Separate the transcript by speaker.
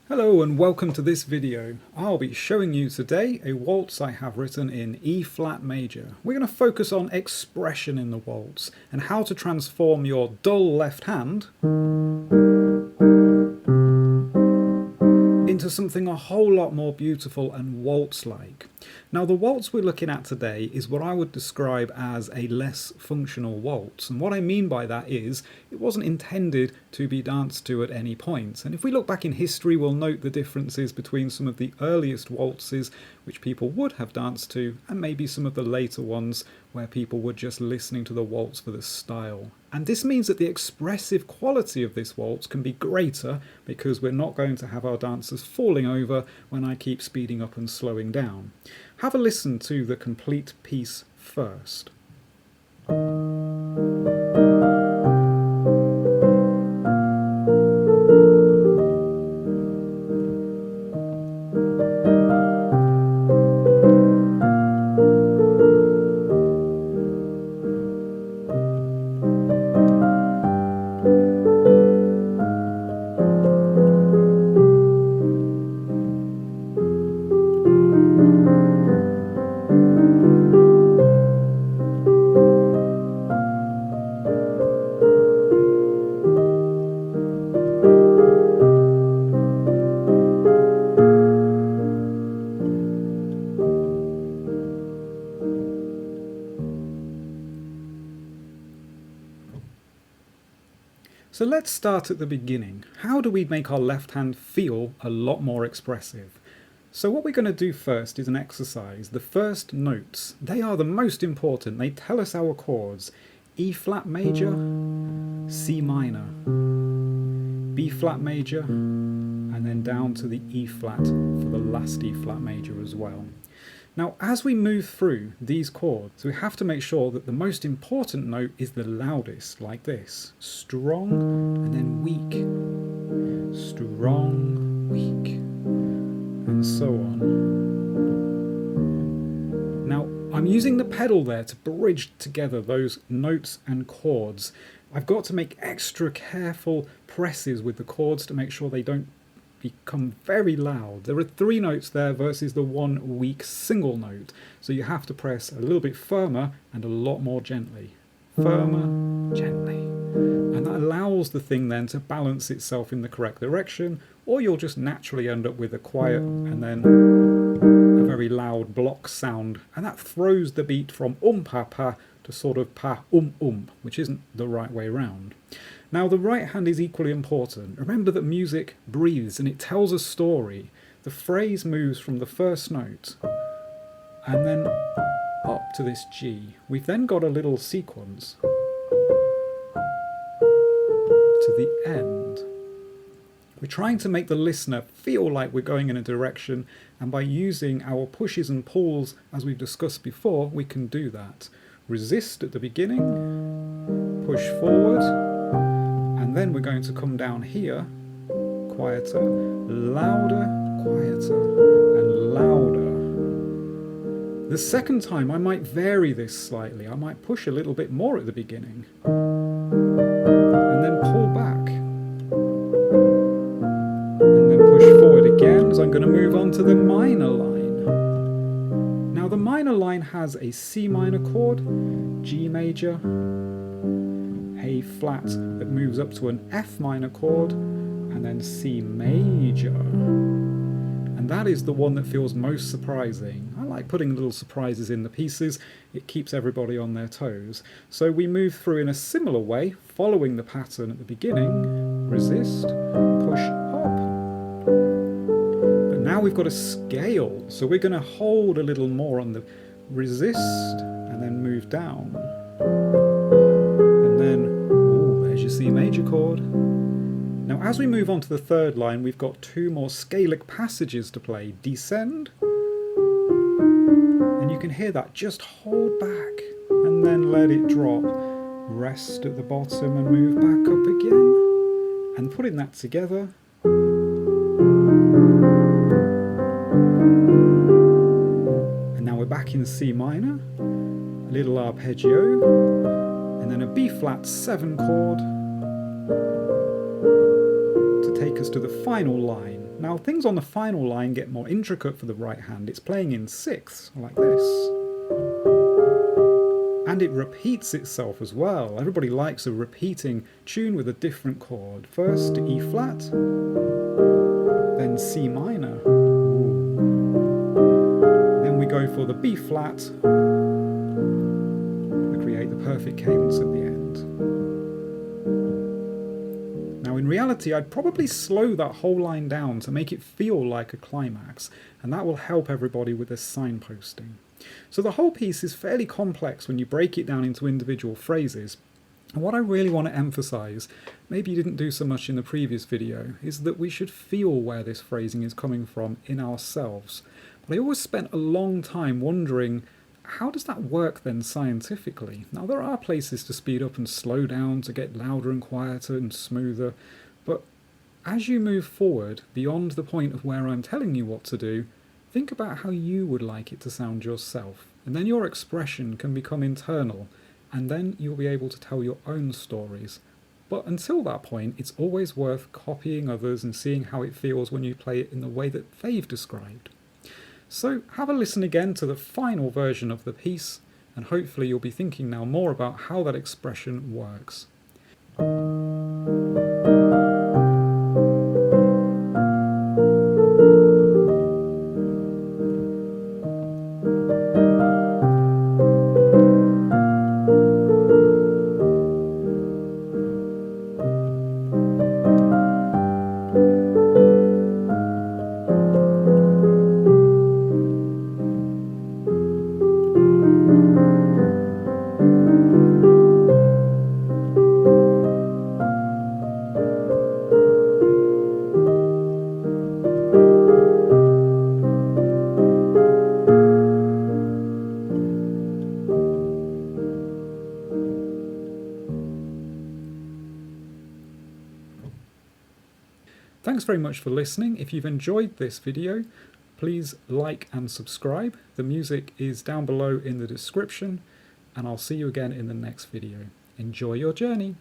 Speaker 1: Hello and welcome to this video. I'll be showing you today a waltz I have written in E flat major. We're going to focus on expression in the waltz and how to transform your dull left hand into something a whole lot more beautiful and waltz-like. Now the waltz we're looking at today is what I would describe as a less functional waltz, and what I mean by that is it wasn't intended to be danced to at any point. And if we look back in history, we'll note the differences between some of the earliest waltzes which people would have danced to and maybe some of the later ones where people were just listening to the waltz for the style. And this means that the expressive quality of this waltz can be greater because we're not going to have our dancers falling over when I keep speeding up and slowing down. Have a listen to the complete piece first. So let's start at the beginning. How do we make our left hand feel a lot more expressive? So what we're going to do first is an exercise. The first notes, they are the most important. They tell us our chords. E flat major, C minor, B flat major, and then down to the E flat for the last E flat major as well. Now, as we move through these chords, we have to make sure that the most important note is the loudest, like this. Strong, and then weak. Strong, weak, and so on. Now, I'm using the pedal there to bridge together those notes and chords. I've got to make extra careful presses with the chords to make sure they don't become very loud. There are 3 notes there versus the 1 weak single note, so you have to press a little bit firmer and a lot more gently. Firmer, gently. And that allows the thing then to balance itself in the correct direction, or you'll just naturally end up with a quiet and then a very loud block sound, and that throws the beat from pa pa to sort of pa which isn't the right way round. Now the right hand is equally important. Remember that music breathes and it tells a story. The phrase moves from the first note and then up to this G. We've then got a little sequence to the end. We're trying to make the listener feel like we're going in a direction, and by using our pushes and pulls as we've discussed before, we can do that. Resist at the beginning, push forward, and then we're going to come down here, quieter, louder, quieter, and louder. The second time I might vary this slightly. I might push a little bit more at the beginning, and then pull back, and then push forward again as I'm going to move on to the minor line. Now the minor line has a C minor chord, G major, A flat that moves up to an F minor chord, and then C major. And that is the one that feels most surprising. I like putting little surprises in the pieces. It keeps everybody on their toes. So we move through in a similar way, following the pattern at the beginning. Resist, push up. But now we've got a scale, so we're going to hold a little more on the resist and then move down. And then, there's your C major chord. Now as we move on to the third line, we've got 2 more scalic passages to play. Descend, and you can hear that. Just hold back and then let it drop. Rest at the bottom and move back up again. And putting that together. And now we're back in C minor, a little arpeggio, and then a B flat 7 chord to take us to the final line. Now things on the final line get more intricate for the right hand. It's playing in sixths, like this. And it repeats itself as well. Everybody likes a repeating tune with a different chord. First E flat, then C minor. Then we go for the B flat to create the perfect cadence at the end. Now in reality, I'd probably slow that whole line down to make it feel like a climax, and that will help everybody with this signposting. So the whole piece is fairly complex when you break it down into individual phrases. And what I really want to emphasize, maybe you didn't do so much in the previous video, is that we should feel where this phrasing is coming from in ourselves. But I always spent a long time wondering, how does that work then scientifically? Now there are places to speed up and slow down, to get louder and quieter and smoother, but as you move forward beyond the point of where I'm telling you what to do, think about how you would like it to sound yourself, and then your expression can become internal, and then you'll be able to tell your own stories. But until that point, it's always worth copying others and seeing how it feels when you play it in the way that they've described. So have a listen again to the final version of the piece, and hopefully you'll be thinking now more about how that expression works. Thanks very much for listening. If you've enjoyed this video, please like and subscribe. The music is down below in the description, and I'll see you again in the next video. Enjoy your journey.